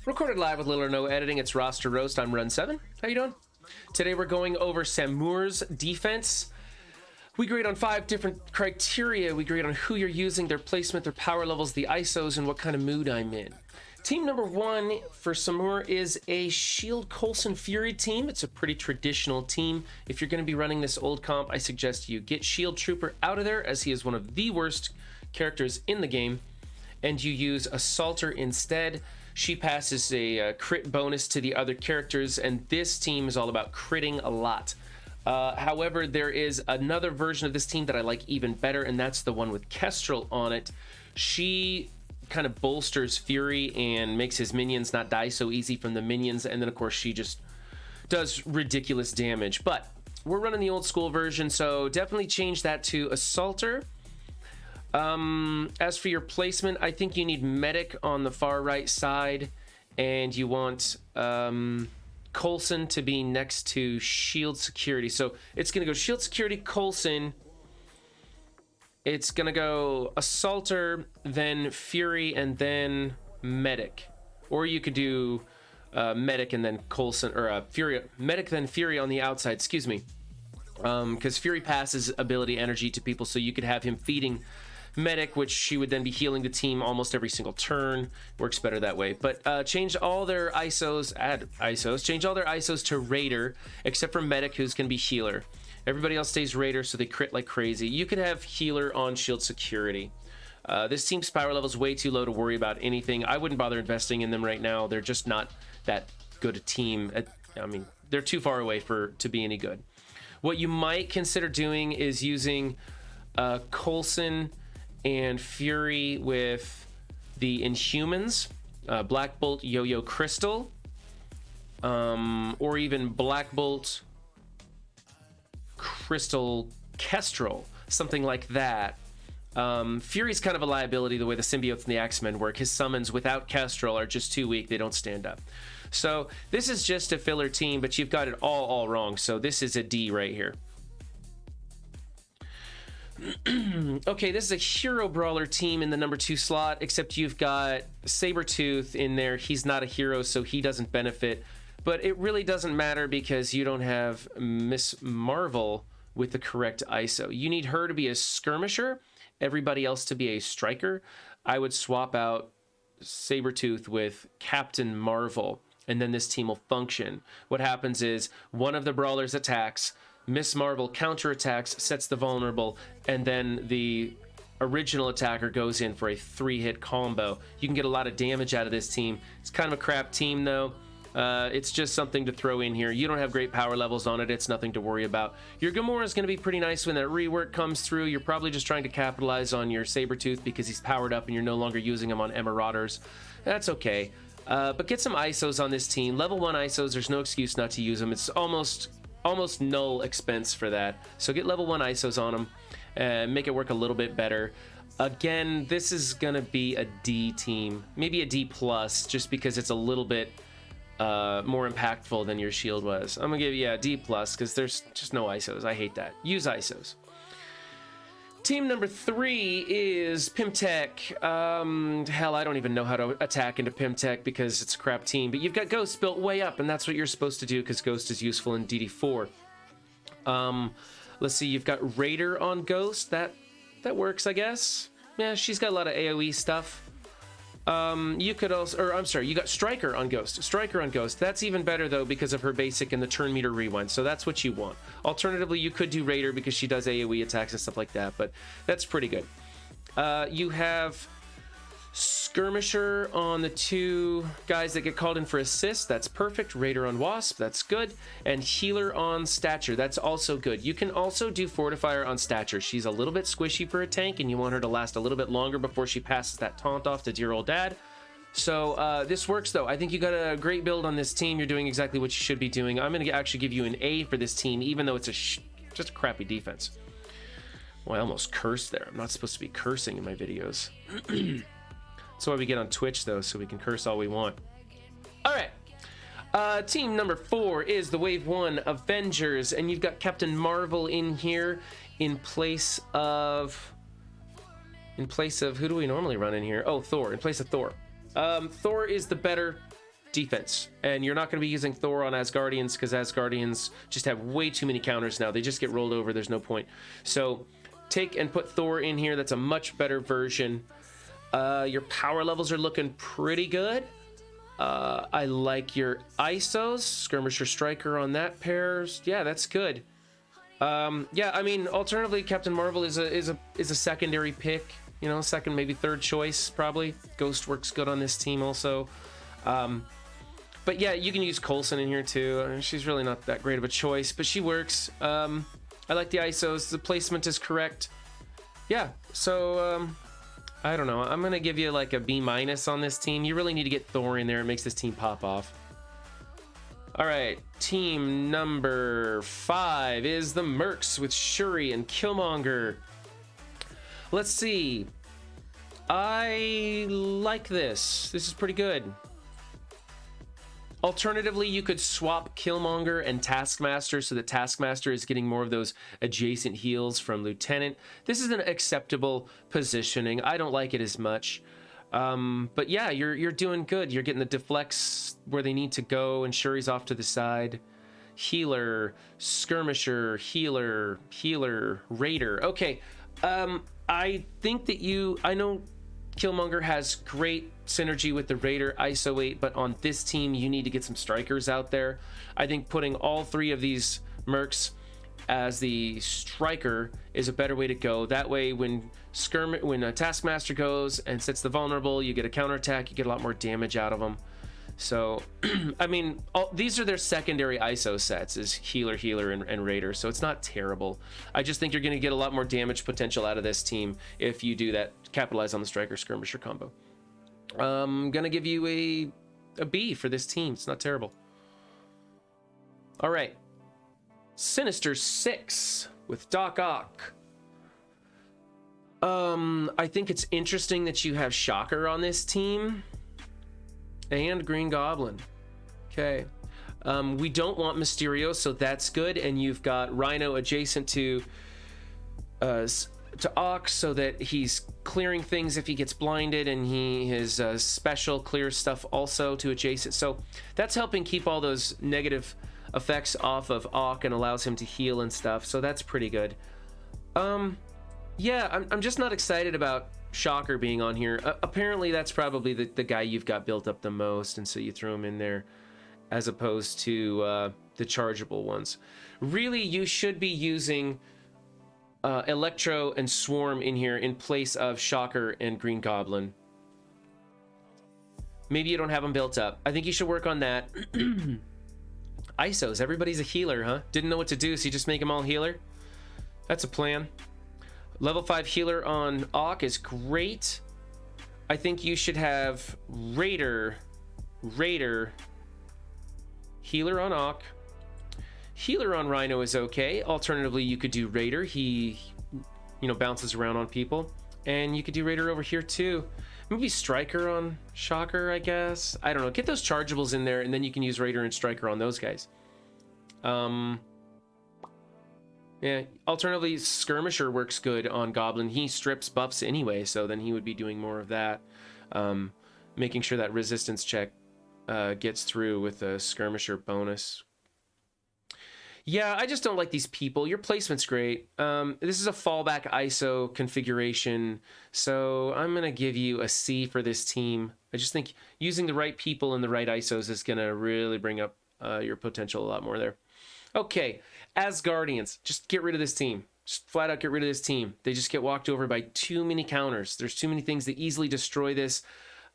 Recorded live with little or no editing. It's Roster Roast. I'm Run 7. How you doing? Today we're going over Samuur's defense. We grade on 5 different criteria. We grade on who you're using, their placement, their power levels, the ISOs, and what kind of mood I'm in. Team number 1 for Samuur is a Shield Coulson Fury team. It's a pretty traditional team. If you're going to be running this old comp, I suggest you get Shield Trooper out of there, as he is one of the worst characters in the game, and you use Assaulter instead. She passes a crit bonus to the other characters, and this team is all about critting a lot. However, there is another version of this team that I like even better, and that's the one with Kestrel on it. She kind of bolsters Fury and makes his minions not die so easy from the minions, and then of course she just does ridiculous damage. But we're running the old school version, so definitely change that to Assaulter. As for your placement, I think you need Medic on the far right side, and you want Coulson to be next to Shield Security. So it's going to go Shield Security, Coulson. It's going to go Assaulter, then Fury, and then Medic. Or you could do Medic and then Coulson, or Fury, Medic then Fury on the outside, excuse me. Because Fury passes ability energy to people, so you could have him feeding Medic, which she would then be healing the team almost every single turn. Works better that way. But change all their ISOs, add ISOs, change all their ISOs to Raider, except for Medic, who's going to be Healer. Everybody else stays Raider, so they crit like crazy. You could have Healer on Shield Security. This team's power level is way too low to worry about anything. I wouldn't bother investing in them right now. They're just not that good a team. I mean, they're too far away to be any good. What you might consider doing is using Coulson and Fury with the Inhumans, Black Bolt, Yo-Yo Crystal, or even Black Bolt, Crystal Kestrel, something like that. Fury's kind of a liability the way the symbiotes and the X-Men work. His summons without Kestrel are just too weak. They don't stand up. So this is just a filler team, but you've got it all wrong. So this is a D right here. Okay, this is a hero brawler team in the number 2 slot, except you've got Sabretooth in there. He's not a hero, so he doesn't benefit. But it really doesn't matter because you don't have Miss Marvel with the correct ISO. You need her to be a skirmisher, everybody else to be a striker. I would swap out Sabretooth with Captain Marvel, and then this team will function. What happens is one of the brawlers attacks, Miss Marvel counterattacks, sets the vulnerable, and then the original attacker goes in for a 3-hit combo. You can get a lot of damage out of this team. It's kind of a crap team, though. It's just something to throw in here. You don't have great power levels on it. It's nothing to worry about. Your Gamora is going to be pretty nice when that rework comes through. You're probably just trying to capitalize on your Sabretooth because he's powered up and you're no longer using him on Emmarauders. That's okay. But get some ISOs on this team. Level 1 ISOs, there's no excuse not to use them. It's almost null expense for that. So get level 1 ISOs on them and make it work a little bit better. Again, this is going to be a D team. Maybe a D+, just because it's a little bit more impactful than your shield was. I'm gonna give you a D+, because there's just no ISOs. I hate that. Use ISOs. Team number 3 is PymTech. Hell, I don't even know how to attack into PymTech because it's a crap team, but you've got Ghost built way up, and that's what you're supposed to do because Ghost is useful in DD4. Let's see, you've got Raider on Ghost. That works, I guess. Yeah, she's got a lot of AoE stuff. You could also, or I'm sorry, you got Striker on Ghost. Striker on Ghost. That's even better though because of her basic and the turn meter rewind. So that's what you want. Alternatively, you could do Raider because she does AoE attacks and stuff like that, but that's pretty good. You have Skirmisher on the 2 guys that get called in for assist. That's perfect. Raider on Wasp. That's good. And Healer on Stature. That's also good. You can also do Fortifier on Stature. She's a little bit squishy for a tank, and you want her to last a little bit longer before she passes that taunt off to dear old dad. So this works, though. I think you got a great build on this team. You're doing exactly what you should be doing. I'm going to actually give you an A for this team, even though it's just a crappy defense. Well, I almost cursed there. I'm not supposed to be cursing in my videos. That's why we get on Twitch, though, so we can curse all we want. All right. Team number 4 is the Wave 1 Avengers, and you've got Captain Marvel in here in place of... who do we normally run in here? Oh, Thor, in place of Thor. Thor is the better defense. And you're not going to be using Thor on Asgardians because Asgardians just have way too many counters now. They just get rolled over. There's no point. So take and put Thor in here. That's a much better version. Your power levels are looking pretty good. I like your ISOs. Skirmisher Striker on that pairs. Yeah, that's good. Yeah, I mean, alternatively, Captain Marvel is a secondary pick. You know, second, maybe third choice, probably. Ghost works good on this team also. But yeah, you can use Coulson in here too. She's really not that great of a choice, but she works. I like the ISOs. The placement is correct. Yeah, so I don't know. I'm going to give you like a B- on this team. You really need to get Thor in there. It makes this team pop off. All right, team number 5 is the Mercs with Shuri and Killmonger. Let's see. I like this. This is pretty good. Alternatively, you could swap Killmonger and Taskmaster so that Taskmaster is getting more of those adjacent heals from Lieutenant. This is an acceptable positioning. I don't like it as much. But yeah, you're doing good. You're getting the deflects where they need to go, and Shuri's off to the side. Healer, Skirmisher, Healer, Raider. Okay, I think that I know Killmonger has great synergy with the Raider ISO 8, but on this team you need to get some strikers out there. I think putting all 3 of these Mercs as the striker is a better way to go. That way when a Taskmaster goes and sets the vulnerable, you get a counterattack, you get a lot more damage out of them. So I mean, these are their secondary ISO sets, is healer, and Raider, so it's not terrible. I just think you're going to get a lot more damage potential out of this team if you do that, capitalize on the striker skirmisher combo. I'm going to give you a B for this team. It's not terrible. All right, Sinister 6 with Doc Ock. I think it's interesting that you have Shocker on this team and Green Goblin. Okay, we don't want Mysterio, so that's good. And you've got Rhino adjacent to Ock, so that he's clearing things if he gets blinded, and his special clears stuff also to adjacent. So that's helping keep all those negative effects off of Ock and allows him to heal and stuff. So that's pretty good. Yeah, I'm just not excited about Shocker being on here. Apparently that's probably the guy you've got built up the most, and so you threw him in there as opposed to the chargeable ones. Really, you should be using Electro and Swarm in here in place of Shocker and Green Goblin. Maybe you don't have them built up. I think you should work on that. ISOs, everybody's a healer, huh? Didn't know what to do, so you just make them all healer? That's a plan. Level 5 healer on Ock is great. I think you should have Raider, healer on Ock. Healer on Rhino is okay. Alternatively, you could do Raider. He, bounces around on people. And you could do Raider over here too. Maybe Striker on Shocker, I guess. I don't know. Get those chargeables in there, and then you can use Raider and Striker on those guys. Yeah, alternatively, Skirmisher works good on Goblin. He strips buffs anyway, so then he would be doing more of that. Making sure that resistance check gets through with a Skirmisher bonus. Yeah, I just don't like these people. Your placement's great. This is a fallback ISO configuration, so I'm going to give you a C for this team. I just think using the right people and the right ISOs is going to really bring up your potential a lot more there. Okay, Asgardians, just get rid of this team. Just flat out get rid of this team. They just get walked over by too many counters. There's too many things that easily destroy this.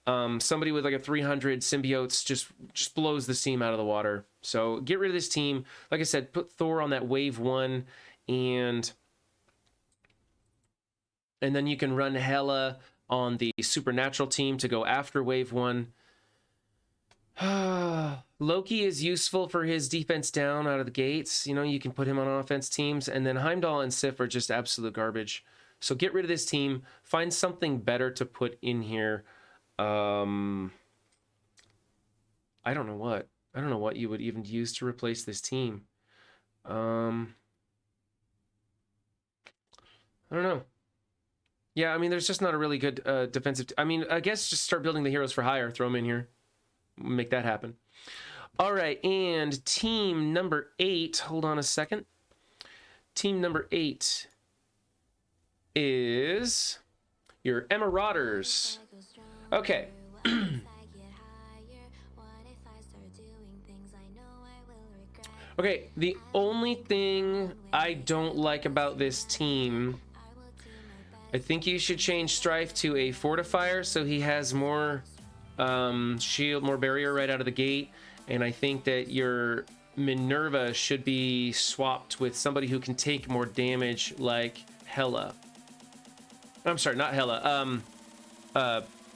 Somebody with like a 300 symbiotes just blows the team out of the water. So get rid of this team. Like I said, put Thor on that wave 1, and then you can run Hela on the supernatural team to go after wave 1. Loki is useful for his defense down out of the gates. You can put him on offense teams, and then Heimdall and Sif are just absolute garbage. So get rid of this team. Find something better to put in here. I don't know what you would even use to replace this team. I don't know. Yeah, I mean, there's just not a really good defensive. I mean, I guess just start building the heroes for hire. Throw them in here. make that happen. All right, and team number 8, hold on a second. Team number 8 is your Emmarauders. Okay. Okay, the only thing I don't like about this team, I think you should change Strife to a fortifier so he has more shield, more barrier right out of the gate. And I think that your Minerva should be swapped with somebody who can take more damage, like Hela. I'm sorry, not Hela.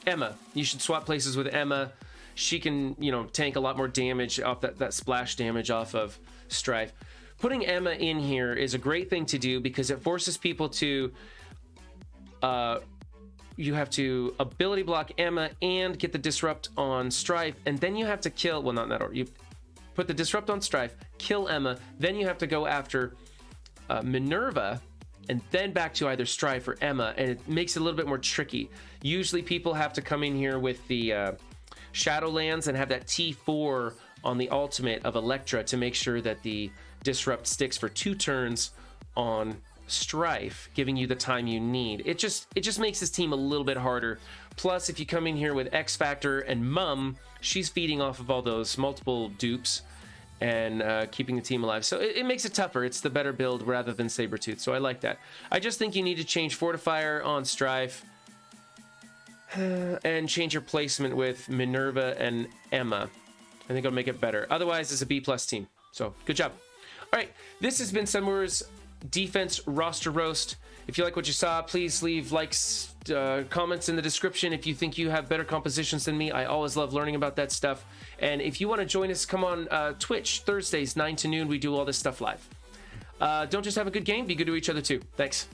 Emma. You should swap places with Emma. She can, you know, tank a lot more damage off that splash damage off of Strife. Putting Emma in here is a great thing to do because it forces people to you have to ability block Emma and get the disrupt on Strife, and then you have to kill, well, not in that order. You put the disrupt on Strife, kill Emma, then you have to go after Minerva, and then back to either Strife or Emma, and it makes it a little bit more tricky. Usually people have to come in here with the Shadowlands and have that T4 on the ultimate of Electra to make sure that the disrupt sticks for 2 turns on Strife, giving you the time you need. It just makes this team a little bit harder. Plus, if you come in here with X Factor and Mum, she's feeding off of all those multiple dupes and keeping the team alive. So it makes it tougher. It's the better build rather than Sabretooth. So I like that. I just think you need to change Fortifier on Strife and change your placement with Minerva and Emma. I think it'll make it better. Otherwise, it's a B+ team. So good job. All right, this has been Samuur's defense roster roast. If you like what you saw, please leave likes, comments in the description. If you think you have better compositions than me, I always love learning about that stuff. And if you want to join us, come on Twitch Thursdays 9 to noon. We do all this stuff live. Don't just have a good game, be good to each other too. Thanks.